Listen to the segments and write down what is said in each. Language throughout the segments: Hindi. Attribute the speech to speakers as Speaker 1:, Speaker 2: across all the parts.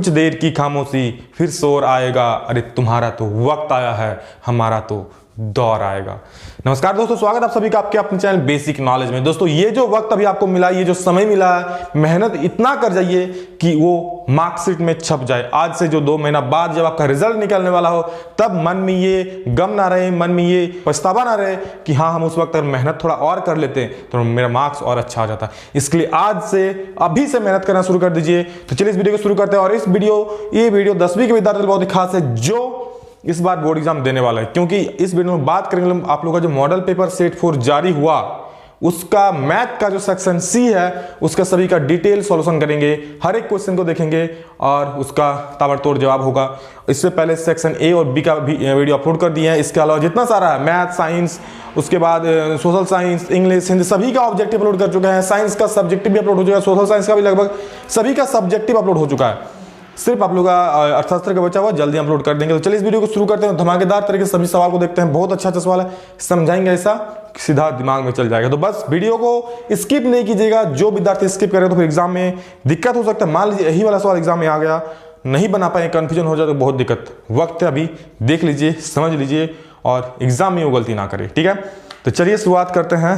Speaker 1: कुछ देर की खामोशी, फिर शोर आएगा, अरे तुम्हारा तो वक्त आया है, हमारा तो दौर आएगा। नमस्कार दोस्तों, स्वागत आप सभी का आपके अपने चैनल बेसिक नॉलेज में। दोस्तों ये जो वक्त अभी आपको मिला, ये जो समय मिला है, मेहनत इतना कर जाइए कि वो मार्कशीट में छप जाए। आज से जो 2 महीना बाद जब आपका रिजल्ट निकलने वाला हो, तब मन में ये गम ना रहे, मन में ये पछतावा ना रहे कि हाँ हम उस वक्त अगर मेहनत थोड़ा और कर लेते तो मेरा मार्क्स और अच्छा आ जाता। इसके लिए आज से अभी से मेहनत करना शुरू कर दीजिए। तो चलिए इस वीडियो को शुरू करते हैं। और ये वीडियो 10वीं के विद्यार्थी बहुत ही खास है जो इस बार बोर्ड एग्जाम देने वाला है, क्योंकि इस वीडियो में बात करेंगे आप लोगों का जो मॉडल पेपर सेट 4 जारी हुआ, उसका मैथ का जो सेक्शन सी है उसका सभी का डिटेल सॉल्यूशन करेंगे। हर एक क्वेश्चन को देखेंगे और उसका ताबड़तोड़ जवाब होगा। इससे पहले सेक्शन ए और बी का भी वीडियो अपलोड कर दिए हैं। इसके अलावा जितना सारा है मैथ, साइंस, उसके बाद सोशल साइंस, इंग्लिश, हिंदी, सभी का ऑब्जेक्टिव अपलोड कर चुके हैं। साइंस का सब्जेक्टिव भी अपलोड हो चुका है, सोशल साइंस का भी लगभग सभी का सब्जेक्टिव अपलोड हो चुका है। सिर्फ आप लोग का अर्थशास्त्र का बचा हुआ जल्दी अपलोड कर देंगे। तो चलिए इस वीडियो को शुरू करते हैं। धमाकेदार तरीके से सभी सवाल को देखते हैं। बहुत अच्छा सवाल है, समझाएंगे ऐसा सीधा दिमाग में चल जाएगा। तो बस वीडियो को स्किप नहीं कीजिएगा। जो विद्यार्थी स्किप करेगा तो फिर एग्जाम में दिक्कत हो सकता है। मान लीजिए यही वाला सवाल एग्जाम में आ गया, नहीं बना पाए, कंफ्यूजन हो जाए तो बहुत दिक्कत। वक्त है अभी, देख लीजिए, समझ लीजिए और एग्जाम में वो गलती ना करें, ठीक है। तो चलिए शुरुआत करते हैं।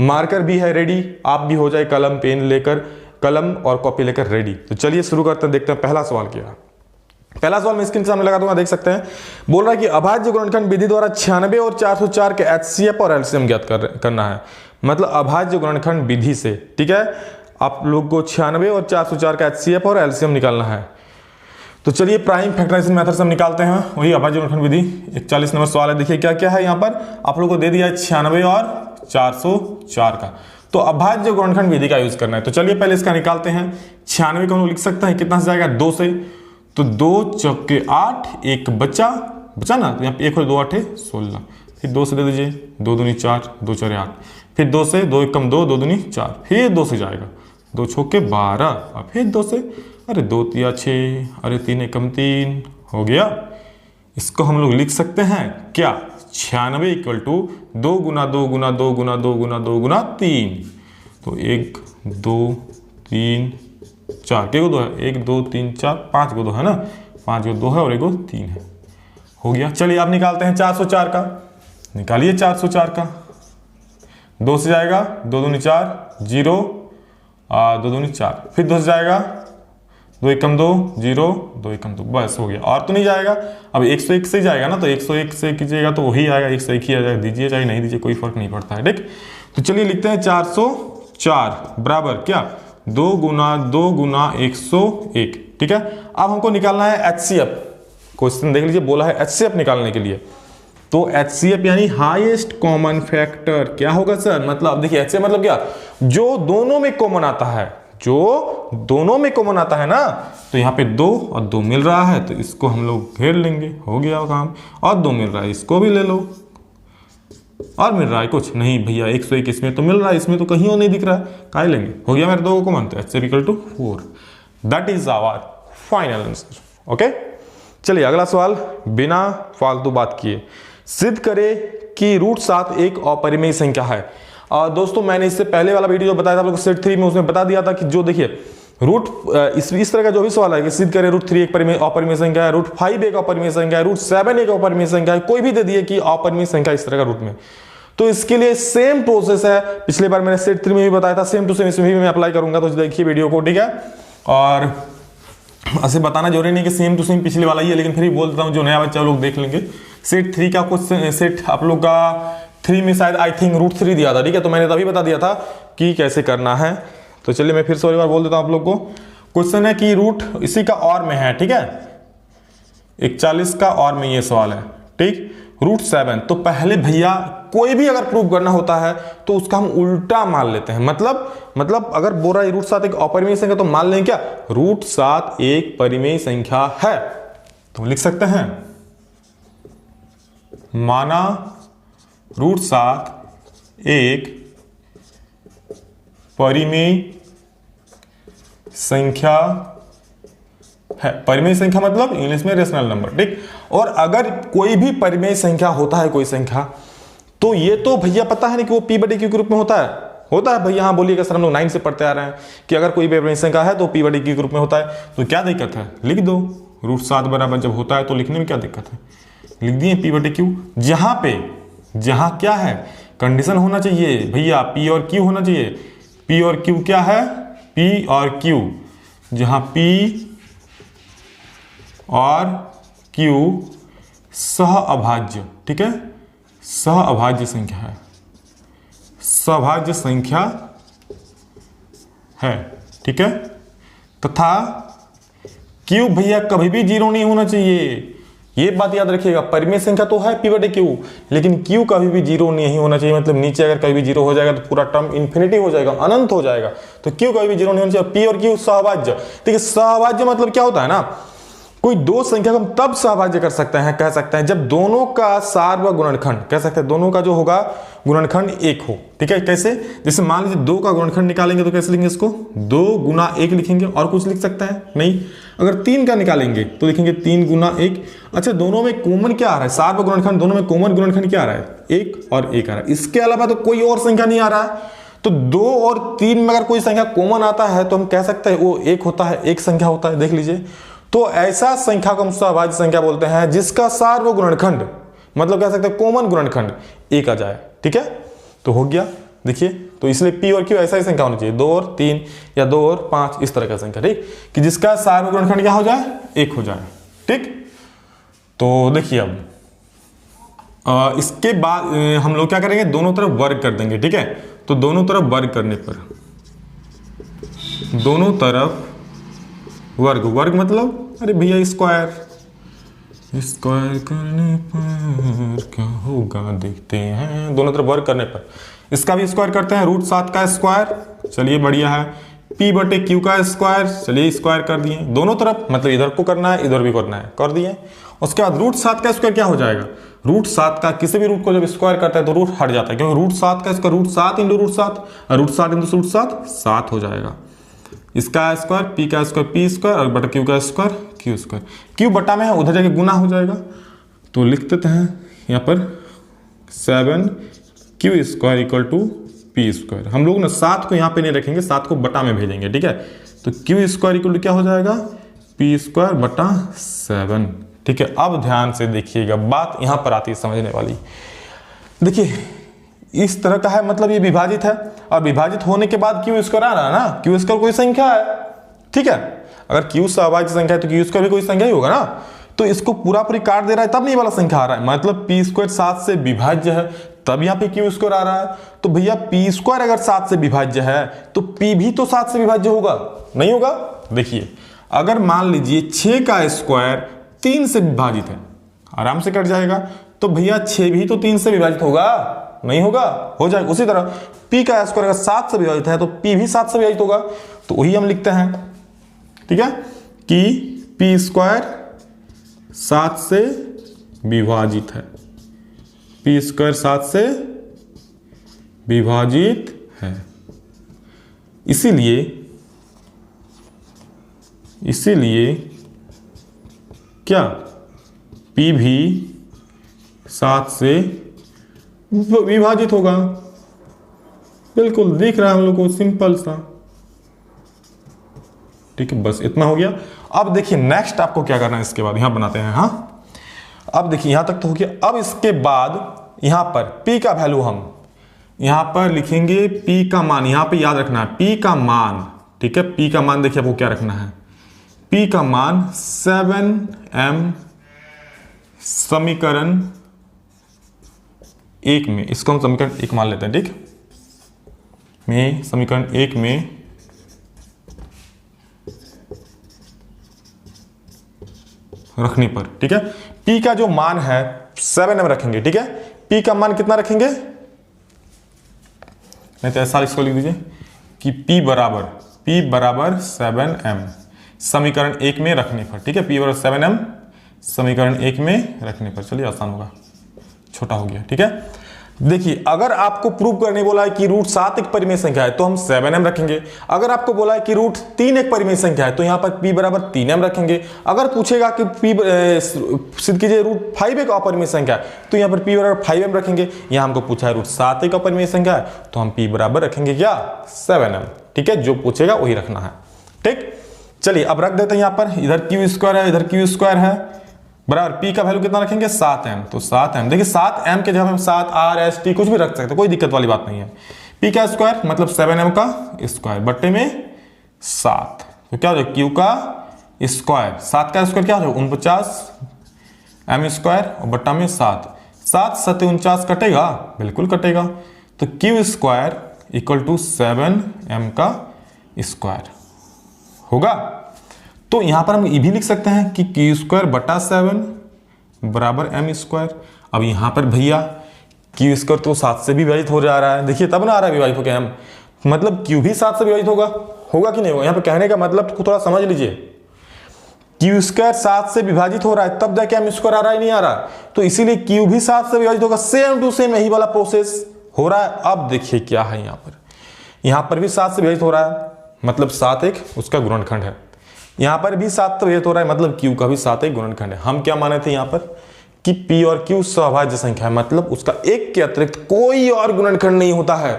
Speaker 1: मार्कर भी है रेडी, आप भी हो जाए कलम पेन लेकर, कलम और कॉपी लेकर रेडी। तो चलिए शुरू करते हैं, देखते हैं पहला सवाल क्या है। पहला सवाल मैं स्क्रीन सामने लगा दूंगा, देख सकते हैं। बोल रहा है कि अभाज्य गुणनखंड विधि द्वारा 96 और 404 के एचसीएफ और एलसीएम ज्ञात करना है। मतलब अभाज्य गुणनखंड विधि से, ठीक है, आप लोग को 96 और 404 का एचसीएफ और एलसीएम निकालना है। तो चलिए प्राइम फैक्टराइजेशन मेथड से हम निकालते हैं वही अभाज्य गुणनखंड विधि। 41 नंबर सवाल है। देखिए क्या क्या है यहाँ पर, आप लोग को दे दिया है 96 और 404 का। तो अभाज्य गुणनखंड विधि का यूज करना है। तो चलिए पहले इसका निकालते हैं। 96 को हम लिख सकते हैं, कितना से जाएगा, 2 से। तो 2 चौके 8, एक बचा ना, तो यहाँ पे 1 और 2 8 16। फिर 2 से दे दीजिए, 2 दूनी 4, 2 4 8। फिर 2 से, 2 एकम 2, 2 दूनी 4। फिर 2 से जाएगा, 2 छक्के 12। और फिर 2 से, अरे 2 तिया 6, अरे 3 एकम 3 हो गया। इसको हम लोग लिख सकते हैं क्या, 96 इक्वल टू 2 गुना 2 गुना 2 गुना 2 गुना 2 गुना 3। तो 1 2 3 4 के 2 है, 1 2 3 4 5 को 2 है ना, 5 को 2 है और 1 को 3 है, हो गया। चलिए आप निकालते हैं 404 का। निकालिए 404 का। 2 से जाएगा, 2 दूनी 4, 0, 2 दूनी 4। फिर 2 से जाएगा, 2 एकम 2 0, 2 एकम 2, बस हो गया। और तो नहीं जाएगा। अब 101 से जाएगा ना, तो 101 से कीजिएगा तो वही आएगा, 101 ही आ जाएगा। दीजिए चाहे नहीं दीजिए, कोई फर्क नहीं पड़ता है, ठीक। तो चलिए लिखते हैं 404 बराबर क्या, 2 गुना 101, ठीक है। अब हमको निकालना है एचसीएफ। क्वेश्चन देख लीजिए, बोला है एचसीएफ निकालने के लिए। तो एचसीएफ यानी हाईएस्ट कॉमन फैक्टर क्या होगा सर, मतलब देखिए एचसीएफ मतलब क्या, जो दोनों में कॉमन आता है, जो दोनों में कॉमन आता है ना। तो यहाँ पे 2 और 2 मिल रहा है, तो इसको हम लोग घेर लेंगे, हो गया काम। और 2 मिल रहा है, इसको भी ले लो। और मिल रहा है कुछ नहीं भैया, 101 इसमें तो मिल रहा है, इसमें तो कहीं और नहीं दिख रहा है, काय लेंगे, हो गया मेरे 2 कॉमन। तो HCF equal to 4, that is our final answer. Okay, चलिए अगला सवाल, बिना फालतू बात किए सिद्ध करे कि √7 एक अपरिमेय संख्या है। दोस्तों मैंने इससे पहले वाला वीडियो जो बताया था आप लोग सेट 3 में, उसमें बता दिया था कि जो देखिए इस तरह का जो भी सवाल है कि सिद्ध करे √3 एक अपरिमेय संख्या है, √5 एक अपरिमेय संख्या है, √7 एक अपरिमेय संख्या है, कोई भी दे दिए कि अपरिमेय संख्या इस तरह का रूट में। तो इसके लिए सेम प्रोसेस है, पिछले बार मैंने सेट 3 में भी बताया था, सेम टू सेम इसमें भी मैं अप्लाई करूंगा। तो देखिए वीडियो को, ठीक है। और ऐसे बताना जरूरी नहीं कि सेम टू सेम पिछले वाला ही है, लेकिन फिर भी बोल देता हूँ जो नया बच्चा लोग देख लेंगे। सेट 3 का कुछ सेट आप लोग का 3 में शायद आई थिंक √3 दिया था, ठीक है। तो मैंने तभी बता दिया था कि कैसे करना है। तो चलिए मैं फिर से एक बार बोल देता हूं आप लोग को। क्वेश्चन है कि रूट इसी का और में है, ठीक है, 41 का और में ये सवाल है, ठीक। √7, तो पहले भैया कोई भी अगर प्रूव करना होता है तो उसका हम उल्टा मान लेते हैं। मतलब अगर बोल रहा है √7 एक अपरिमेय संख्या, तो मान लें क्या, √7 एक परिमेय संख्या है। तो लिख सकते हैं, माना √7 एक परिमेय संख्या है। परिमेय संख्या मतलब इंग्लिश में रेशनल नंबर, ठीक। और अगर कोई भी परिमेय संख्या होता है, कोई संख्या, तो ये तो भैया पता है नहीं कि वो p/q के रूप में होता है। होता है भैया, हाँ बोलिएगा सर हम लोग 9 से पढ़ते आ रहे हैं कि अगर कोई भी संख्या है तो p बटे q के रूप में होता है, तो क्या दिक्कत है, लिख दो। √7 बराबर जब होता है तो लिखने में क्या दिक्कत है, लिख दिए p बटे q। जहां क्या है, कंडीशन होना चाहिए भैया, p और q होना चाहिए। p और q क्या है, p और q, जहां p और q सह अभाज्य, ठीक है, सह अभाज्य संख्या है, सभाज्य संख्या है, ठीक है। तथा q भैया कभी भी 0 नहीं होना चाहिए, ये बात याद रखिएगा। परिमेय संख्या तो है p बटे q, लेकिन q कभी भी 0 नहीं होना चाहिए। मतलब नीचे अगर कभी भी 0 हो जाएगा तो पूरा टर्म इन्फिनिटी हो जाएगा, अनंत हो जाएगा। तो q कभी भी 0 नहीं होना चाहिए। p और q सहभाज्य, देखिए सहभाज्य मतलब क्या होता है ना, कोई दो संख्या को हम तब सहभाज्य कर सकते हैं, कह सकते हैं जब दोनों का सार व गुणनखंड, कह सकते हैं दोनों का जो होगा गुणनखंड 1 हो, ठीक है। कैसे, जैसे मान लीजिए 2 का गुणनखंड निकालेंगे तो कैसे लिखेंगे इसको, 2 गुना 1 लिखेंगे, और कुछ लिख सकते हैं नहीं। अगर 3 का निकालेंगे तो लिखेंगे 3 गुना 1। अच्छा, दोनों में कॉमन क्या आ रहा है, सार व गुणनखंड दोनों में कॉमन गुणनखंड क्या आ रहा है, 1 और 1 आ रहा है। इसके अलावा तो कोई और संख्या नहीं आ रहा है। तो 2 और 3 में अगर कोई संख्या कॉमन आता है तो हम कह सकते हैं वो 1 होता है, एक संख्या होता है, देख लीजिए। तो ऐसा संख्या को हम सहभाज्य संख्या बोलते हैं जिसका सार व गुणनखंड, मतलब कह सकते हैं कॉमन गुणनखंड 1 आ जाए, ठीक है। तो हो गया, देखिए, तो इसलिए p और q ऐसा ही संख्या होनी चाहिए, 2 और 3 या 2 और 5 इस तरह का संख्या, ठीक, कि जिसका सार व गुणनखंड क्या हो जाए, 1 हो जाए, ठीक। तो देखिए अब इसके बाद हम लोग क्या करेंगे, दोनों तरफ वर्ग कर देंगे, ठीक है। तो दोनों तरफ वर्ग करने पर, दोनों तरफ वर्ग मतलब अरे भैया स्क्वायर करने पर क्या होगा देखते हैं। दोनों तरफ वर्ग करने पर इसका भी स्क्वायर करते हैं, √7 का स्क्वायर, चलिए बढ़िया है। p बटे q का स्क्वायर, चलिए स्क्वायर कर दिए दोनों तरफ, मतलब इधर को करना है इधर भी करना है, कर दिए। उसके बाद √7 का स्क्वायर क्या हो जाएगा, √7 का किसी भी रूट को जब स्क्वायर करता है तो रूट हट जाता है, क्योंकि √7 का स्क्वायर √7 इंटू √7, √7 इंटू √7 7 हो जाएगा। इसका स्क्वायर p का स्क्वायर p स्क्वायर और बटा q का स्क्वायर q स्क्वायर, q बटा में है उधर जाके गुना हो जाएगा। तो लिख देते हैं यहाँ पर 7q square equal to p square. हम लोग ना 7 को यहाँ पे नहीं रखेंगे, 7 को बटा में भेजेंगे, ठीक है। तो q स्क्वायर इक्वल टू क्या हो जाएगा, p स्क्वायर बटा 7, ठीक है। अब ध्यान से देखिएगा, बात यहाँ पर आती है समझने वाली। देखिए इस तरह का है, मतलब ये विभाजित है, और विभाजित होने के बाद q स्क्वायर आ रहा है ना, q स्क्वायर कोई संख्या है, ठीक है। अगर q सहभाज्य संख्या है तो q स्क्वायर भी कोई संख्या ही होगा ना। तो इसको पूरा पूरी काट दे रहा है तब नहीं वाला संख्या आ रहा है, मतलब p स्क्वायर 7 से विभाज्य है तब यहाँ पे q स्क्वायर आ रहा है। तो भैया p स्क्वायर अगर 7 से विभाज्य है तो p भी तो 7 से विभाज्य होगा, नहीं होगा। देखिए अगर मान लीजिए 6 का स्क्वायर 3 से विभाजित है, आराम से कट जाएगा, तो भैया 6 भी तो 3 से विभाजित होगा, नहीं होगा, हो जाएगा। उसी तरह p का स्क्वायर अगर 7 से विभाजित है तो p भी 7 से विभाजित होगा। तो वही हम लिखते हैं, ठीक है, कि p स्क्वायर 7 से विभाजित है, p स्क्वायर 7 से विभाजित है। इसीलिए क्या p भी 7 से विभाजित होगा। बिल्कुल दिख रहा है हम लोग को, सिंपल सा, ठीक है। बस इतना हो गया। अब देखिए नेक्स्ट आपको क्या करना है, इसके बाद यहां बनाते हैं, हाँ। अब देखिए यहां तक तो हो गया। अब इसके बाद यहां पर p का वैल्यू हम यहां पर लिखेंगे, p का मान यहां पे याद रखना है, p का मान, ठीक है। p का मान देखिए आपको क्या रखना है, p का मान 7m समीकरण 1 में, इसको हम समीकरण 1 मान लेते हैं, ठीक, में समीकरण 1 में रखने पर, ठीक है। p का जो मान है 7m रखेंगे, ठीक है। p का मान कितना रखेंगे, नहीं तो ऐसा इसको लिख दीजिए कि p बराबर 7m समीकरण 1 में रखने पर, ठीक है। p बराबर 7m समीकरण 1 में रखने पर, चलिए आसान होगा, छोटा हो गया, ठीक है। देखिए अगर आपको प्रूव करने बोला है कि रूट 7 एक परिमेय संख्या है तो हम 7m रखेंगे। अगर आपको बोला है कि रूट 3 एक परिमेय संख्या है तो यहाँ पर p बराबर 3m रखेंगे। अगर पूछेगा कि सिद्ध कीजिए रूट 5 एक अपरिमेय संख्या है तो यहाँ पर p बराबर 5m रखेंगे। यहाँ हमको पूछा है रूट 7 एक अपरिमेय संख्या है तो हम p बराबर रखेंगे क्या 7m। ठीक है, जो पूछेगा वही रखना है। ठीक, चलिए अब रख देते हैं यहाँ पर, इधर क्यू स्क्वायर है इधर क्यू स्क्वायर है बराबर p का वैल्यू कितना रखेंगे 7m। तो 7m देखिए 7m के जगह हम 7r/s/t कुछ भी रख सकते हैं, कोई दिक्कत वाली बात नहीं है। p का स्क्वायर मतलब 7m का स्क्वायर बट्टे में 7, तो क्या हो जाएगा q का स्क्वायर, 7 का स्क्वायर क्या हो जाएगा 49 m स्क्वायर और बट्टा में 7, 7 7 49 कटेगा, बिल्कुल कटेगा। तो q square equal to 7m का स्क्वायर होगा। तो यहां पर हम ये भी लिख सकते हैं कि q स्क्वायर बटा 7 बराबर m स्क्वायर। अब यहां पर भैया q स्क्वायर तो 7 से भी विभाजित हो जा रहा है, देखिए तब ना आ रहा है विभाजित होकर m, मतलब q भी 7 से विभाजित होगा कि नहीं होगा। यहां पर कहने का मतलब थोड़ा समझ लीजिए, q स्क्वायर 7 से विभाजित हो रहा है तब जाके m स्क्वायर आ रहा है नहीं आ रहा, तो इसीलिए q भी 7 से विभाजित होगा। सेम टू सेम यही वाला प्रोसेस हो रहा है। अब देखिए क्या है, यहां पर भी 7 से विभाजित हो रहा है मतलब 7 एक उसका गुणनखंड है, यहां पर भी 7 से विभाजित हो रहा है मतलब q का भी 7 एक गुणनखंड है। हम क्या माने थे यहां पर कि p और q सहभाज्य संख्या है, मतलब उसका एक के अतिरिक्त कोई और गुणनखंड नहीं होता है।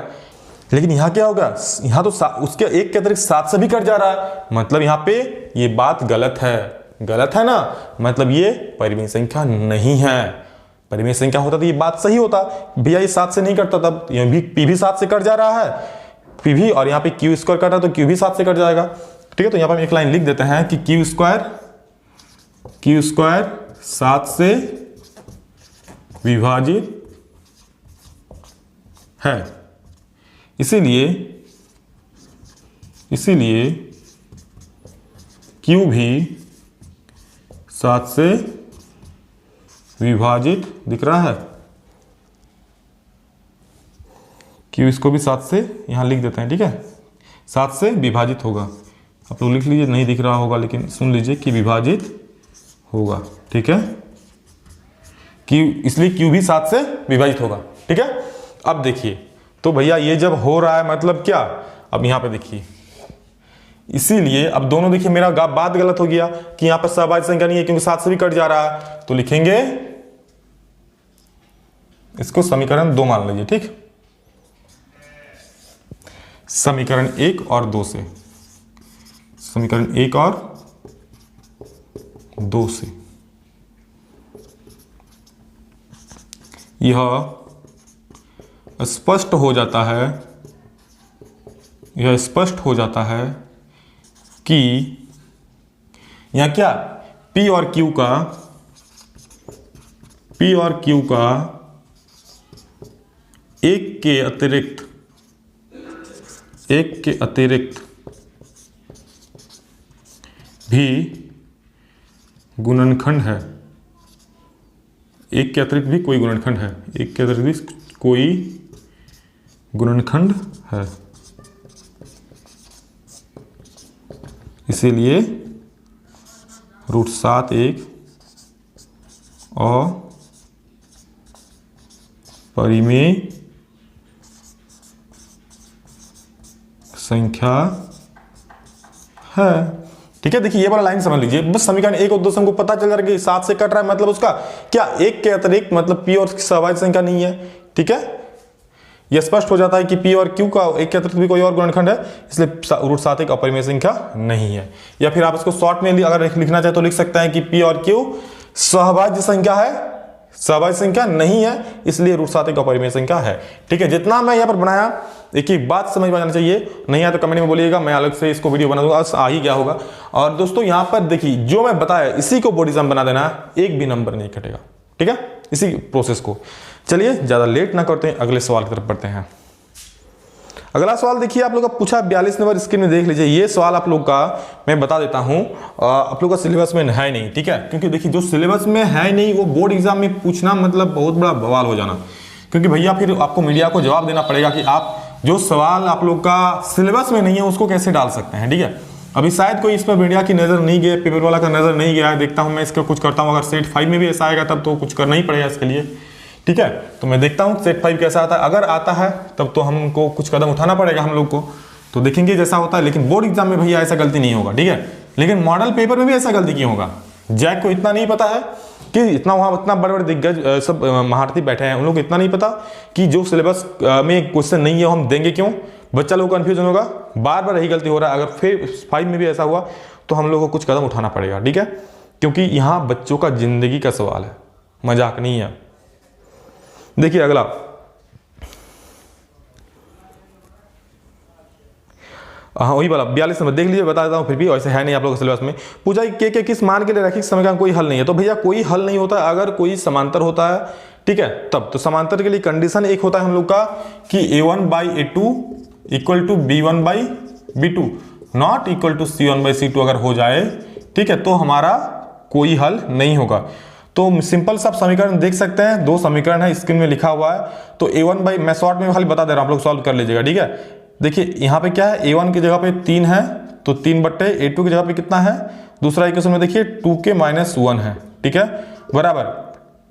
Speaker 1: लेकिन यहां क्या होगा, यहां तो उसके एक के अतिरिक्त 7 से भी कट जा रहा है, मतलब यहां पे ये बात गलत है ना, मतलब ये परिमेय संख्या नहीं है। परिमेय संख्या होता तो ये बात सही होता, भैया ये 7 से नहीं कटता, तब ये भी p भी 7 से कट जा रहा है, p भी, और यहाँ पे q स्क्वायर कटा तो q भी 7 से कट जाएगा। ठीक है, तो यहाँ पर हम एक लाइन लिख देते हैं कि q स्क्वायर 7 से विभाजित है, इसीलिए q भी 7 से विभाजित दिख रहा है। q इसको भी 7 से यहां लिख देते हैं, ठीक है, 7 से विभाजित होगा। आप लोग लिख लीजिए, नहीं दिख रहा होगा लेकिन सुन लीजिए कि विभाजित होगा। ठीक है, इसलिए q भी 7 से विभाजित होगा। ठीक है, अब देखिए तो भैया ये जब हो रहा है मतलब क्या, अब यहां पे देखिए, इसीलिए अब दोनों देखिए मेरा बात गलत हो गया कि यहां पर सहभाज्य संख्या नहीं है क्योंकि 7 से भी कट जा रहा है, तो लिखेंगे इसको समीकरण 2 मान लीजिए। ठीक, समीकरण 1 और 2 से, समीकरण 1 और 2 से यह स्पष्ट हो जाता है, कि यहां क्या P और Q का एक के अतिरिक्त भी गुणनखंड है, एक के अतिरिक्त भी कोई गुणनखंड है, एक के अतिरिक्त भी कोई गुणनखंड है। इसीलिए रूट 7 एक और परिमेय संख्या है। ठीक है, देखिए ये वाला लाइन समझ लीजिए, बस समीकरण 1 और 2 से हमको पता चल रहा है कि 7 से कट रहा है, मतलब उसका क्या एक के अतिरिक्त मतलब p और सहभाज्य संख्या नहीं है। ठीक है, यह स्पष्ट हो जाता है कि p और q का एक के अतिरिक्त भी कोई और गुणनखंड है, इसलिए रूट 7 एक अपरिमेय संख्या नहीं है। या फिर आप इसको शॉर्ट में अगर लिखना चाहे तो लिख सकते हैं कि p और q सहभाज्य संख्या है, सहभाज्य संख्या नहीं है, इसलिए रूट 7 एक अपरिमेय संख्या है। ठीक है, जितना मैं यहाँ पर बनाया एक ही बात समझ में आना चाहिए, नहीं आया तो कमेंट में बोलिएगा, मैं अलग से इसको वीडियो बना दूंगा, आ ही गया होगा। और दोस्तों यहाँ पर देखिए जो मैं बताया इसी को बोर्ड एग्जाम बना देना, एक भी नंबर नहीं कटेगा। ठीक है, इसी प्रोसेस को। चलिए ज्यादा लेट ना करते हैं, अगले सवाल की तरफ बढ़ते हैं। अगला सवाल देखिए आप लोग का पूछा 42 नंबर, स्क्रीन में देख लीजिए। ये सवाल आप लोग का मैं बता देता हूं, आप लोग का सिलेबस में है नहीं। ठीक है, क्योंकि देखिए जो सिलेबस में है नहीं वो बोर्ड एग्जाम में पूछना मतलब बहुत बड़ा बवाल हो जाना, क्योंकि भैया फिर आपको मीडिया को जवाब देना पड़ेगा कि आप जो सवाल आप लोग का सिलेबस में नहीं है उसको कैसे डाल सकते हैं। ठीक है, अभी शायद कोई इस पर मीडिया की नजर नहीं गया, पेपर वाला का नजर नहीं गया है, देखता हूं मैं इसका कुछ करता हूं। अगर सेट 5 में भी ऐसा आएगा तब तो कुछ करना ही पड़ेगा इसके लिए। ठीक ठीक है, तो मैं देखता हूँ सेट 5 कैसा आता है। अगर आता है तब तो हमको कुछ कदम उठाना पड़ेगा हम लोग को, तो देखेंगे जैसा होता है। लेकिन बोर्ड एग्जाम में भैया ऐसा गलती नहीं होगा, ठीक है। लेकिन मॉडल पेपर में भी ऐसा गलती क्यों होगा? जैक को इतना नहीं पता है कि इतना वहाँ इतना बड़े बड़े दिग्गज सब महारथी बैठे हैं, उन लोग को इतना नहीं पता कि जो सिलेबस में क्वेश्चन नहीं है हम देंगे क्यों? बच्चा लोग कन्फ्यूजन होगा, बार बार यही गलती हो रहा है। अगर फिर 5 में भी ऐसा हुआ तो हम लोग को कुछ कदम उठाना पड़ेगा, ठीक है, क्योंकि यहाँ बच्चों का जिंदगी का सवाल है, मजाक नहीं है। देखिए अगला, हाँ वही वाला 42 नंबर देख लीजिए, बता देता हूँ फिर भी, वैसे है नहीं आप लोगों के सिलेबस में। पूछा के किस मान के लिए रैखिक समीकरण कोई हल नहीं है, तो भैया कोई हल नहीं होता अगर कोई समांतर होता है, ठीक है, तब। तो समांतर के लिए कंडीशन एक होता है हम लोग का कि a1/a2 equal to b1/b2 not equal to c1/c2 अगर हो जाए, ठीक है, तो हमारा कोई हल नहीं होगा। तो सिंपल सा समीकरण देख सकते हैं, 2 समीकरण है स्क्रीन में लिखा हुआ है। तो a1 मैं शॉर्ट में खाली बता दे रहा हूं, आप लोग सॉल्व कर लीजिएगा, ठीक है। देखिए यहाँ पे क्या है, a1 की जगह पे 3 है, तो 3/a2 की जगह पे कितना है, दूसरा इक्वेशन में देखिए 2k-1 है, ठीक है, बराबर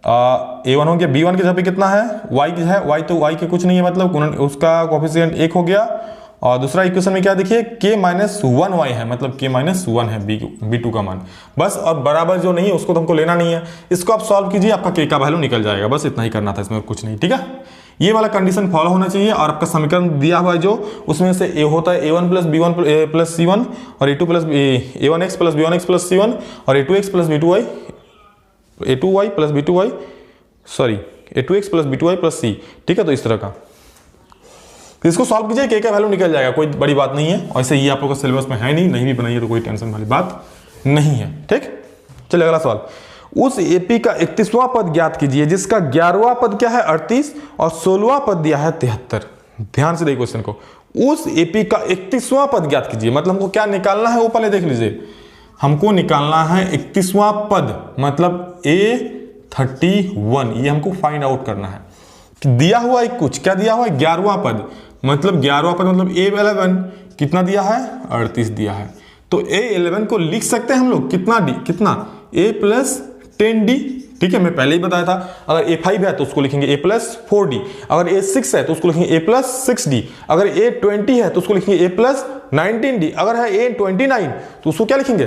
Speaker 1: a1 हो गया, b1 की जगह पे कितना है, y की है, y तो y के कुछ नहीं है, मतलब उसका कोफिशिएंट 1 हो गया। और दूसरा इक्वेशन में क्या देखिए k-1y है, मतलब k-1 है b2 का मान, बस। और बराबर जो नहीं है उसको तो हमको लेना नहीं है, इसको आप सॉल्व कीजिए, आपका k का वैल्यू निकल जाएगा, बस इतना ही करना था, इसमें कुछ नहीं, ठीक है। ये वाला कंडीशन फॉलो होना चाहिए। और आपका समीकरण दिया हुआ है जो, उसमें से a होता है a1 + b1 + c1 और a2 + a1x + b1x + c1 और a2x + b2y + b2y sorry a2x + b2y + c, ठीक है। तो इस तरह का इसको सॉल्व कीजिए, k का वैल्यू निकल जाएगा, कोई बड़ी बात नहीं है। वैसे ये आप लोगों का सिलेबस में है नहीं भी बनाइए तो कोई टेंशन वाली बात नहीं है, ठीक। चलिए अगला सवाल, उस एपी का 31वां पद ज्ञात कीजिए जिसका 11वां पद क्या है 38 और 16वां पद दिया है 73। ध्यान से देखिए क्वेश्चन को, उस एपी का 31वां पद ज्ञात कीजिए, मतलब हमको क्या निकालना है वो पहले देख लीजिए। हमको निकालना है 31वां पद, मतलब A31, ये हमको फाइंड आउट करना है। दिया हुआ है कुछ, क्या दिया हुआ है 11वां पद, मतलब 11वां पद मतलब A11 कितना दिया है 38 दिया है। तो A11 को लिख सकते हैं हम लोग कितना डी, कितना A + 10d, ठीक है, मैं पहले ही बताया था। अगर A5 है तो उसको लिखेंगे A + 4d, अगर A6 है तो उसको लिखेंगे A + 6d, अगर A20 है तो उसको लिखेंगे A + 19d, अगर है A29 तो उसको क्या लिखेंगे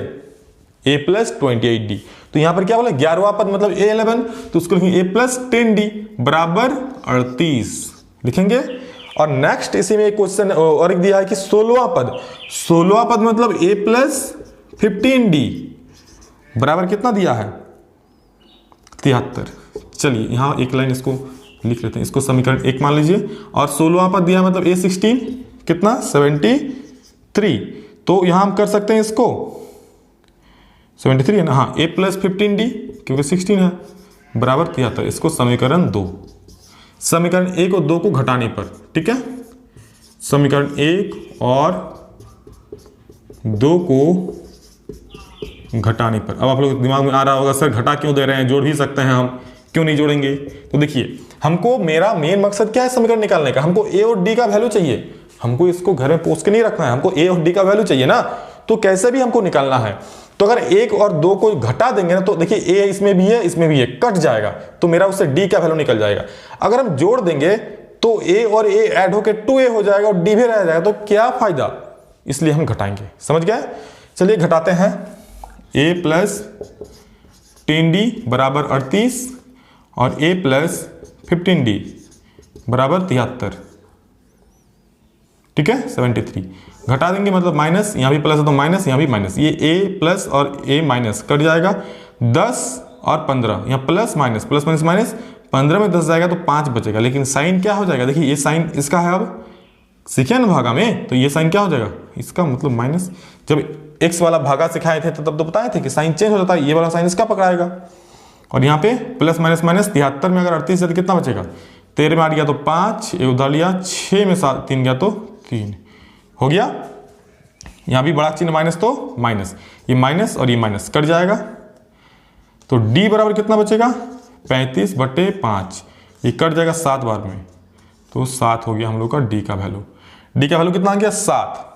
Speaker 1: A + 28d। तो यहां पर क्या बोला 11वां पद मतलब A11, तो उसको लिखेंगे A + 10d बराबर 38 लिखेंगे। और नेक्स्ट इसी में एक क्वेश्चन और एक दिया है कि 16वां पद मतलब A + 15d बराबर कितना दिया है 73। चलिए यहाँ एक लाइन इसको लिख लेते हैं, इसको समीकरण 1 मान लीजिए। और 16वां पद दिया मतलब A16 कितना 73, तो यहाँ हम कर सकते हैं इसको 73 है ना, हाँ A + 15d क्योंकि 16 है बराबर 73। इसको समीकरण 2, समीकरण 1 और 2 को घटाने पर, ठीक है, समीकरण 1 और 2 को घटाने पर। अब आप लोग दिमाग में आ रहा होगा सर घटा क्यों दे रहे हैं, जोड़ भी सकते हैं हम, क्यों नहीं जोड़ेंगे? तो देखिए हमको, मेरा मेन मकसद क्या है समीकरण निकालने का, हमको a और d का वैल्यू चाहिए, हमको इसको घर में पोस्ट के नहीं रखना है, हमको a और d का वैल्यू चाहिए ना, तो कैसे भी हमको निकालना है। तो अगर 1 और 2 को घटा देंगे ना तो देखिए a इसमें भी है इसमें भी है, कट जाएगा, तो मेरा उससे d का वैल्यू निकल जाएगा। अगर हम जोड़ देंगे तो a और a ऐड होकर 2a हो जाएगा और d भी रह जाएगा, तो क्या फायदा, इसलिए हम घटाएंगे, समझ गए। चलिए घटाते हैं, A + 10d बराबर 38 और A + 15d बराबर 73, ठीक है 73। घटा देंगे मतलब माइनस, यहाँ भी प्लस है तो माइनस, यहाँ भी माइनस, ये A+ और A- कट जाएगा। 10 और 15 यहाँ प्लस माइनस 15 में 10 जाएगा तो 5 बचेगा, लेकिन साइन क्या हो जाएगा, देखिए ये साइन इसका है, अब सीखे ना भागा में, तो ये साइन क्या हो जाएगा इसका, मतलब माइनस। जब x वाला भागा सिखाए थे तो तब तो बताए थे कि साइन चेंज हो जाता है, ये वाला साइन इसका पकड़ाएगा। और यहाँ पे प्लस माइनस माइनस 73 में अगर 38 है तो कितना बचेगा, 13 में 8 गया तो 5, एक उधर लिया, 6 में 3 गया तो 3 हो गया। यहाँ भी बड़ा चिन्ह माइनस तो माइनस, ये माइनस और ये माइनस कट जाएगा, तो d बराबर कितना बचेगा 35/5, ये कट जाएगा 7 बार में, तो 7 हो गया हम लोग का d का वैल्यू। d का वैल्यू कितना आ गया 7।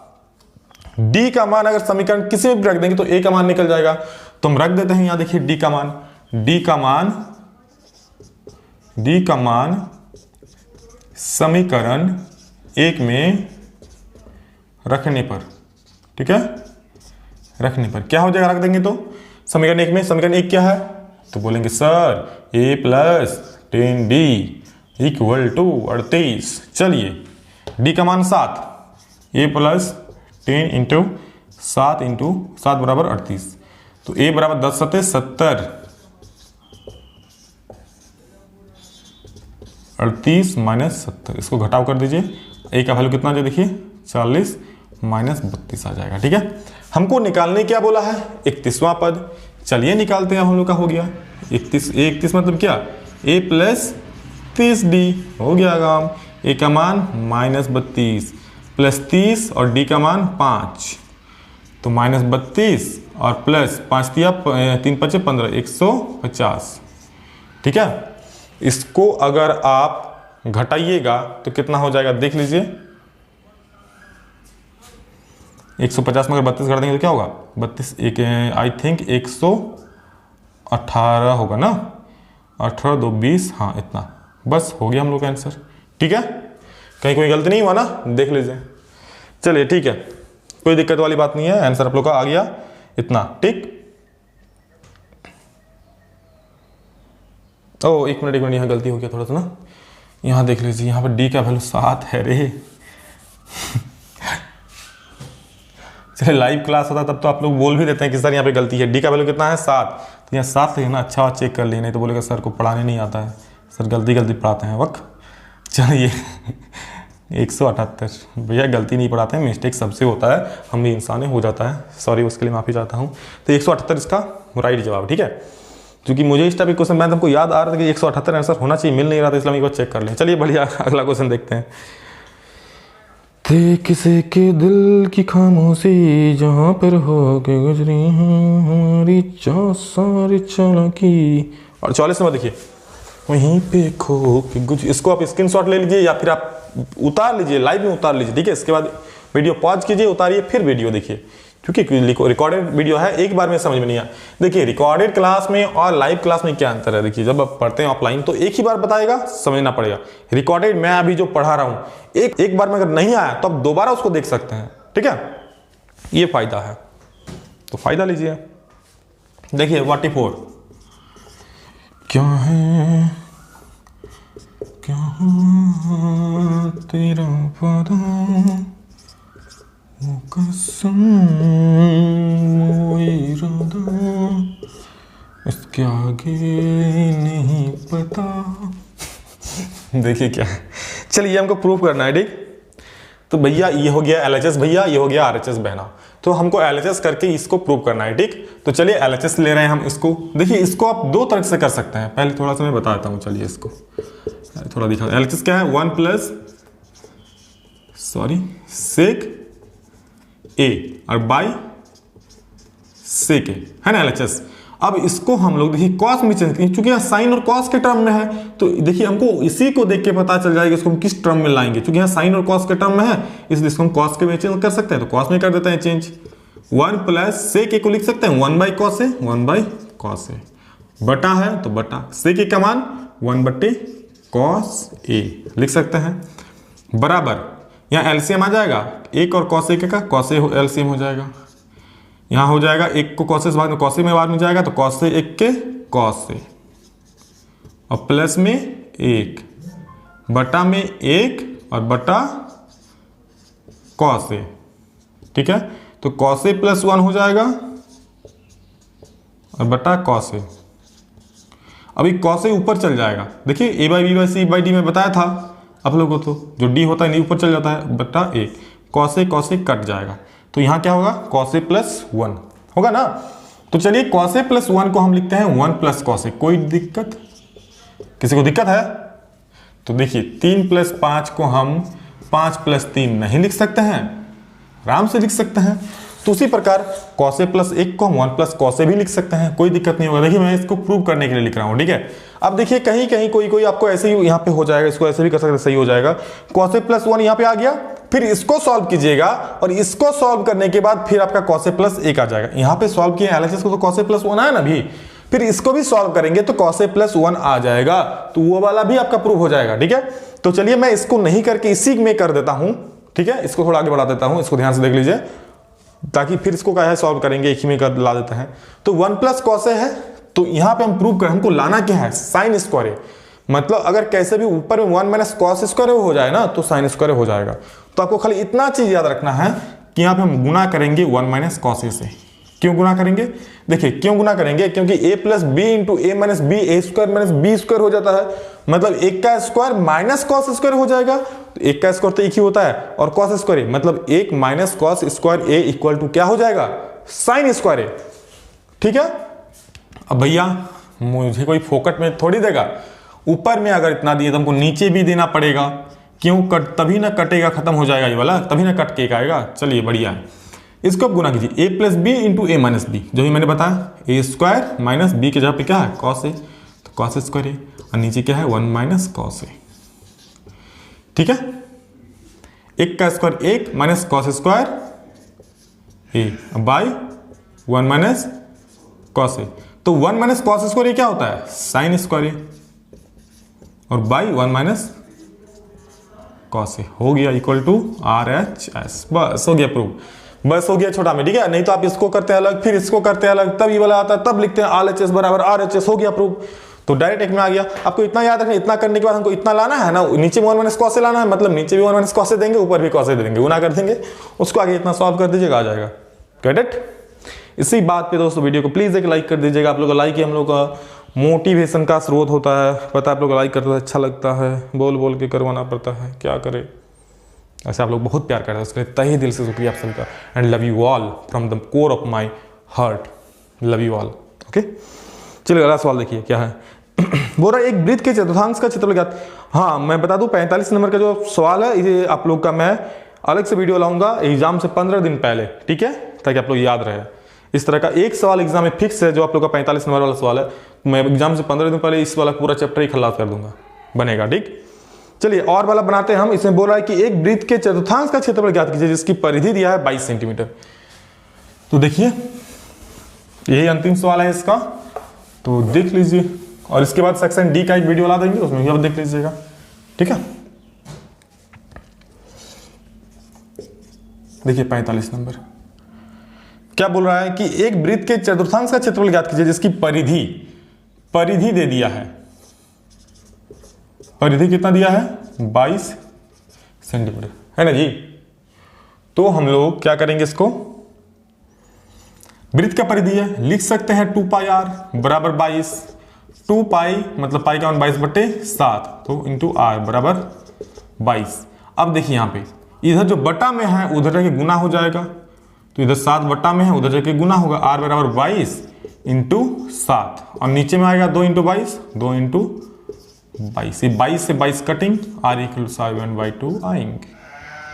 Speaker 1: d का मान अगर समीकरण किसी में भी रख देंगे तो a का मान निकल जाएगा, तो हम रख देते हैं यहाँ, देखिए d का मान डी का मान समीकरण 1 में रखने पर, ठीक है, रखने पर क्या हो जाएगा, रख देंगे तो समीकरण 1 में, समीकरण 1 क्या है, तो बोलेंगे sir a plus 10d equal to 38। चलिए d का मान 7, a प्लस 10 इंटू 7 बराबर 38, तो a बराबर 10 सत्ते 70, 38 माइनस 70, इसको घटाव कर दीजिए, a का वैल्यू कितना आ जाए देखिए 40 माइनस 32 आ जाएगा, ठीक है। हमको निकालने क्या बोला है, 31वां पद, चलिए निकालते हैं, हम लोग का हो गया 31 मतलब क्या, a प्लस 30d हो गया काम, a का मान माइनस 32 प्लस 30 और d का मान 5, तो माइनस 32 और प्लस 5 दिया 3 5 15 150, ठीक है। इसको अगर आप घटाइएगा तो कितना हो जाएगा देख लीजिए, 150 में अगर 32 घटा देंगे तो क्या होगा, 32 एक आई थिंक 118 होगा ना, 18 2 20, हाँ इतना, बस हो गया हम लोग का आंसर, ठीक है। कहीं कोई गलती नहीं हुआ ना, देख लीजिए। चलिए ठीक है, कोई दिक्कत वाली बात नहीं है, आंसर आप लोग का आ गया इतना, ठीक। ओ एक मिनट यहाँ गलती हो गया थोड़ा सा ना, यहाँ देख लीजिए, यहाँ पर डी का वैल्यू 7 है रे। चलिए लाइव क्लास होता तब तो आप लोग बोल भी देते हैं कि सर यहाँ पे गलती है, डी का वैल्यू कितना है 7, तो यहाँ 7 लिखना, अच्छा चेक कर लेना, नहीं तो बोलेगा सर को पढ़ाने नहीं आता है, सर गलती पढ़ाते हैं वक्त। चलिए 178, भैया गलती नहीं पढ़ाते हैं, मिस्टेक सबसे होता है, हम भी इंसान हो जाता है, सॉरी उसके लिए माफ़ी चाहता हूँ। तो 178 इसका राइट जवाब, ठीक है। क्योंकि मुझे इस टाइप के क्वेश्चन मैं हमको याद आ रहा था कि 178 आंसर होना चाहिए, मिल नहीं रहा था, इसलिए हम एक बार चेक कर लें। चलिए बढ़िया, अगला क्वेश्चन देखते हैं। थे किसी के दिल की खामोशी जहाँ पर हो के गुजरी हैं हमारी सारी चालाकी, और 44 नंबर देखिए, वहीं पे खो के गुज, इसको आप स्क्रीनशॉट ले लीजिए या फिर आप उतार लीजिए, लाइव में उतार लीजिए, ठीक है। इसके बाद वीडियो पॉज कीजिए, उतारिए, फिर वीडियो देखिए, क्योंकि रिकॉर्डेड वीडियो है, एक बार में समझ में नहीं आया। देखिए रिकॉर्डेड क्लास में और लाइव क्लास में क्या अंतर है, देखिए जब आप पढ़ते हैं ऑफलाइन तो एक ही बार बताएगा, समझना पड़ेगा। रिकॉर्डेड मैं अभी जो पढ़ा रहा हूं, एक बार में अगर नहीं आया तो आप दोबारा उसको देख सकते हैं, ठीक है, ये फायदा है, तो फायदा लीजिए। देखिए 44 क्या है, क्या तेरा वादा कसम इसके आगे नहीं पता। देखिए क्या है, चलिए हमको प्रूफ करना है, ठीक। तो भैया ये हो गया LHS भैया, ये हो गया RHS बहना, तो हमको LHS करके इसको प्रूव करना है, ठीक। तो चलिए LHS ले रहे हैं हम इसको। देखिए इसको आप दो तरह से कर सकते हैं, पहले थोड़ा सा मैं बताता हूँ, चलिए इसको थोड़ा दिखा। LHS क्या है, 1 प्लस सेक A और बाई सेक A है ना LHS। अब इसको हम लोग देखिए कॉस में चेंज करेंगे, क्योंकि यहाँ साइन और कॉस के टर्म में है, तो देखिए हमको इसी को देख के पता चल जाएगा इसको हम किस टर्म में लाएंगे, क्योंकि यहाँ साइन और कॉस के टर्म में है, इसलिए इसको हम कॉस के में चेंज कर सकते हैं, तो कॉस में कर देते हैं चेंज। 1 प्लस सेक A को लिख सकते हैं 1 by cos A, 1 by cos A, बटा है तो बटा सेक A का मान 1 बटे कॉस A लिख सकते हैं, बराबर यहाँ एलसीएम आ जाएगा, एक और कॉस A का कॉस A एलसीएम हो जाएगा, यहाँ हो जाएगा एक को कॉस A बाद में कॉस A में बाद में जाएगा, तो कॉस A एक के कॉस A और प्लस में एक, बटा में एक और बटा कॉस A, ठीक है। तो कॉस A प्लस 1 हो जाएगा और बटा कॉस A। अभी कॉस A ऊपर चल जाएगा, देखिए A by B by C by D में बताया था आप लोगों को, तो जो डी होता है नहीं ऊपर चल जाता है, बटा एक कॉस A कट जाएगा, तो यहाँ क्या होगा कॉस A प्लस 1 होगा ना। तो चलिए कॉस A प्लस 1 को हम लिखते हैं 1 प्लस कॉस A। कोई दिक्कत, किसी को दिक्कत है? तो देखिए 3 प्लस 5 को हम 5 प्लस 3 नहीं लिख सकते हैं, आराम से लिख सकते हैं। तो उसी प्रकार कॉस A प्लस 1 को हम 1 प्लस कॉस A भी लिख सकते हैं, कोई दिक्कत नहीं होगा। देखिए मैं इसको प्रूव करने के लिए लिख रहा हूँ, ठीक है। अब देखिए कहीं कहीं कोई आपको ऐसे ही यहाँ पे हो जाएगा, इसको ऐसे भी कर सकते हैं, सही हो जाएगा। कॉस A प्लस 1 यहाँ पे आ गया, फिर इसको सॉल्व कीजिएगा और इसको सॉल्व करने के बाद फिर आपका कॉस A प्लस 1 आ जाएगा। यहाँ पे सॉल्व किया LHS को तो कॉस A प्लस 1 आया ना भी, फिर इसको भी सॉल्व करेंगे तो cos a प्लस 1 आ जाएगा, तो वो वाला भी आपका प्रूव हो जाएगा। ठीक है, तो चलिए मैं इसको नहीं करके इसी में कर देता हूं। ठीक है, इसको थोड़ा आगे बढ़ा देता हूं, इसको ध्यान से देख लीजिए, ताकि फिर इसको क्या है सॉल्व करेंगे, एक ही में कर ला देते हैं। तो 1 प्लस cos a है, तो यहां पे हम प्रूव करें, हमको लाना क्या है, साइन स्क्वायर a। मतलब अगर कैसे भी ऊपर में 1 माइनस कॉस स्क्वायर हो जाए ना तो साइन स्क्वायर हो जाएगा। तो आपको खाली इतना चीज याद रखना है कि यहाँ पे हम गुना करेंगे 1 माइनस कॉस ए से। क्यों गुना करेंगे, देखिए क्यों गुना करेंगे, क्योंकि a plus B into A minus B, A square minus B square हो जाता है, मतलब एक का स्क्वायर माइनस कॉस स्क्वायर हो जाएगा। तो एक का स्क्वायर तो एक ही होता है, और कॉस स्क्वायर मतलब एक minus cos square A equal to क्या हो जाएगा, साइन स्क्वायर ए। ठीक है, अब भैया मुझे कोई फोकट में थोड़ी देगा, ऊपर में अगर इतना दिए तो हमको नीचे भी देना पड़ेगा। क्यों, कट तभी ना कटेगा, खत्म हो जाएगा ये वाला, तभी ना कट के आएगा। चलिए बढ़िया है, इसको अब गुना कीजिए, ए plus B into A minus B, जो भी मैंने बताया, ए स्क्वायर माइनस बी के जगह पे क्या है कॉस ए, तो कॉस स्क्वायर ए, और नीचे क्या है 1 माइनस कॉस ए। ठीक है, एक का स्क्वायर एक minus cos square a by 1 minus cos a. तो 1 माइनस कॉस स्क्वायर ए क्या होता है, साइन स्क्वायर ए, और बाई 1 माइनस कॉस ए हो गया equal to R H S. बस हो गया प्रूव, बस हो गया छोटा में। ठीक है, नहीं तो आप इसको करते अलग फिर इसको करते अलग, तब ये वाला आता है, तब लिखते हैं आर एच एस बराबर आर एच एस, हो गया प्रूव। तो डायरेक्ट एक में आ गया। आपको इतना याद रखना, इतना करने के बाद हमको इतना लाना है ना, नीचे में 1 माइनस कॉस ए लाना है, मतलब नीचे भी 1 माइनस कॉस ए देंगे, ऊपर भी कॉस ए देंगे, गुना कर देंगे, उसको आगे इतना सॉल्व कर दीजिएगा, आ जाएगा। Get it. इसी बात पे दोस्तों वीडियो को प्लीज एक लाइक कर दीजिएगा। आप लोग का लाइक ही हम लोग का मोटिवेशन का स्रोत होता है, पता है आप लोग लाइक करते हैं, अच्छा लगता है, बोल बोल के करवाना पड़ता है, क्या करे। ऐसे आप लोग बहुत प्यार करते हैं, उसके लिए तहे दिल से शुक्रिया आप सबका, and love you all from the core of my heart, love you all. Okay, चलिए अगला सवाल देखिए क्या है। बोल रहा है एक वृत्त के चतुर्थांश का क्षेत्रफल ज्ञात। हाँ, मैं बता दूं 45 नंबर का जो सवाल है, ये आप लोग का मैं अलग से वीडियो लाऊंगा एग्जाम से 15 दिन पहले, ठीक है, ताकि आप लोग याद रहे। इस तरह का एक सवाल एग्जाम में फिक्स है, जो आप लोग का 45 नंबर वाला सवाल है, मैं एग्जाम से 15 दिन पहले इस वाला पूरा चैप्टर ही खलास कर दूंगा, बनेगा। ठीक, चलिए और वाला बनाते हैं हम। इसमें बोल रहा है कि एक वृत्त के चतुर्थांश का क्षेत्रफल ज्ञात कीजिए जिसकी परिधि दिया है 22 सेंटीमीटर। तो देखिए यही अंतिम सवाल है इसका, तो देख लीजिए, और इसके बाद सेक्शन डी का एक वीडियो ला देंगे, उसमें भी आप देख लीजिएगा। ठीक है, देखिए 45 नंबर क्या बोल रहा है कि एक वृत्त के चतुर्थांश का क्षेत्रफल ज्ञात कीजिए जिसकी परिधि दे दिया है। परिधि कितना दिया है, 22 सेंटीमीटर, है ना जी। तो हम लोग क्या करेंगे, इसको वृत्त का परिधि है, लिख सकते हैं 2 पाई आर बराबर 22, 2 पाई मतलब पाई का 22/7, तो इंटू आर बराबर 22। अब देखिए यहाँ पे इधर जो बटा में है उधर जाके गुना हो जाएगा, तो इधर 7 बटा में है, उधर जाके गुना होगा, आर बराबर 22 इंटू 7, और नीचे में आएगा 2 इंटू 22, 2 इंटू 22, 22 से 22 कटिंग, आर इक्वल 7/2 आएंगे।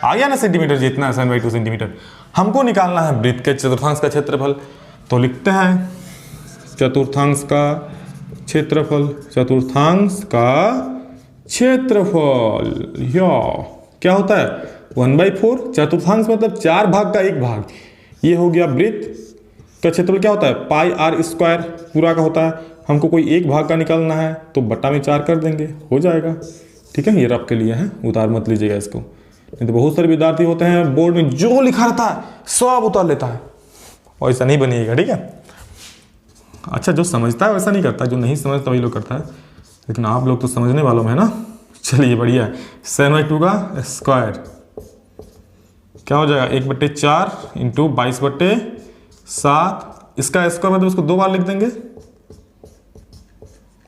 Speaker 1: आ गया ना सेंटीमीटर, जितना 7/2 सेंटीमीटर। हमको निकालना है वृत्त के चतुर्थांश का क्षेत्रफल, तो लिखते हैं चतुर्थांश का क्षेत्रफल, चतुर्थांश का क्षेत्रफल या क्या होता है 1/4। चतुर्थांश मतलब 4 भाग का 1 भाग, ये हो गया वृत्त का क्षेत्रफल। क्या होता है पाई आर स्क्वायर पूरा का होता है, हमको कोई 1 भाग का निकालना है तो बटा में 4 कर देंगे, हो जाएगा। ठीक है, ये रफ के लिए है, उतार मत लीजिएगा इसको, नहीं तो बहुत सारे विद्यार्थी होते हैं बोर्ड में जो लिखा रहता है सब उतार लेता है, और ऐसा नहीं बनिएगा। ठीक है, अच्छा जो समझता है वैसा नहीं करता, जो नहीं समझता वही लोग करता है, लेकिन आप लोग तो समझने वालों में है ना। चलिए बढ़िया है, 7/2 का स्क्वायर क्या हो जाएगा 1/4 इंटू 22/7, इसका स्क्वायर मतलब उसको 2 बार लिख देंगे,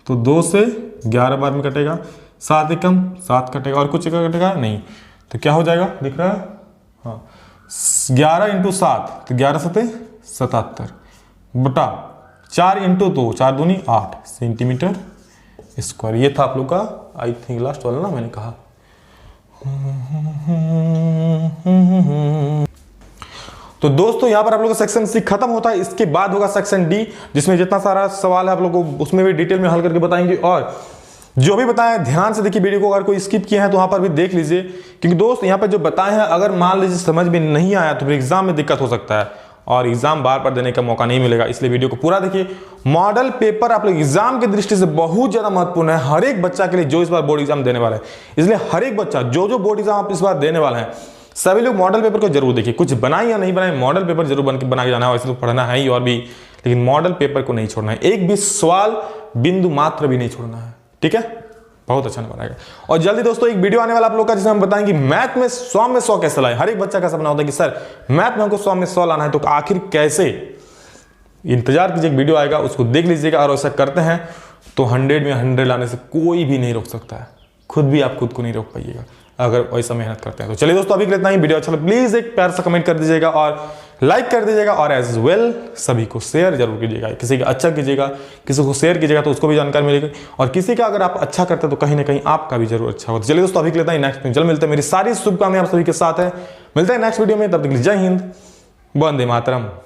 Speaker 1: तो 2 से 11 बार में कटेगा, 7 एकम 7 कटेगा, और कुछ कटेगा नहीं, तो क्या हो जाएगा दिख रहा है, हाँ 11 इंटू 7, तो 11 7 77 बटा 4 इंटू 2 4 दूनी 8 सेंटीमीटर स्क्वायर। ये था आप लोग का आई थिंक लास्ट वाला ना, मैंने कहा। तो दोस्तों यहाँ पर आप लोग का सेक्शन सी खत्म होता है, इसके बाद होगा सेक्शन डी, जिसमें जितना सारा सवाल है आप लोग को उसमें भी डिटेल में हल करके बताएंगे। और जो भी बताया ध्यान से देखिए वीडियो को, अगर कोई स्किप किया है तो वहां पर भी देख लीजिए, क्योंकि दोस्त यहाँ पर जो बताए हैं अगर मान लीजिए समझ में नहीं आया तो फिर एग्जाम में दिक्कत हो सकता है, और एग्जाम बार बार देने का मौका नहीं मिलेगा, इसलिए वीडियो को पूरा देखिए। मॉडल पेपर आप लोग एग्जाम की दृष्टि से बहुत ज्यादा महत्वपूर्ण है हर एक बच्चा के लिए जो इस बार बोर्ड एग्जाम देने वाला है। इसलिए हर एक बच्चा जो बोर्ड एग्जाम आप इस बार देने वाला है, सभी लोग मॉडल पेपर को जरूर देखिए। कुछ बनाए या नहीं बनाए, मॉडल पेपर जरूर बना के जाना है। वैसे तो पढ़ना है ही और भी, लेकिन मॉडल पेपर को नहीं छोड़ना है। एक भी सवाल बिंदु मात्र भी नहीं छोड़ना है, ठीक है। बहुत अच्छा नंबर आएगा। और जल्दी दोस्तों एक वीडियो आने वाला आप लोग का, जिसमें हम बताएंगे मैथ में 100 में 100 कैसे लाए। हर एक बच्चा का सपना होता है कि सर मैथ में हमको 100 में 100 लाना है, तो आखिर कैसे। इंतजार कीजिए, एक वीडियो आएगा, उसको देख लीजिएगा। और ऐसा करते हैं तो 100 में 100 लाने से कोई भी नहीं रोक सकता है। खुद भी आप खुद को नहीं रोक पाइएगा अगर वैसा मेहनत करते हैं। तो चलिए दोस्तों, अभी इतना ही। वीडियो अच्छा लगा प्लीज एक प्यार सा कमेंट कर दीजिएगा और लाइक कर दीजिएगा, और एज वेल सभी को शेयर जरूर कीजिएगा। किसी का अच्छा कीजिएगा, किसी को शेयर कीजिएगा तो उसको भी जानकारी मिलेगी, और किसी का अगर आप अच्छा करते हैं तो कहीं ना कहीं आपका भी जरूर अच्छा होगा। चलिए दोस्तों, अभी लेता ही नेक्स्ट में जल्द मिलते हैं। मेरी सारी शुभकामनाएं आप सभी के साथ है। मिलते हैं नेक्स्ट वीडियो में, तब तक के लिए जय हिंद, वंदे मातरम।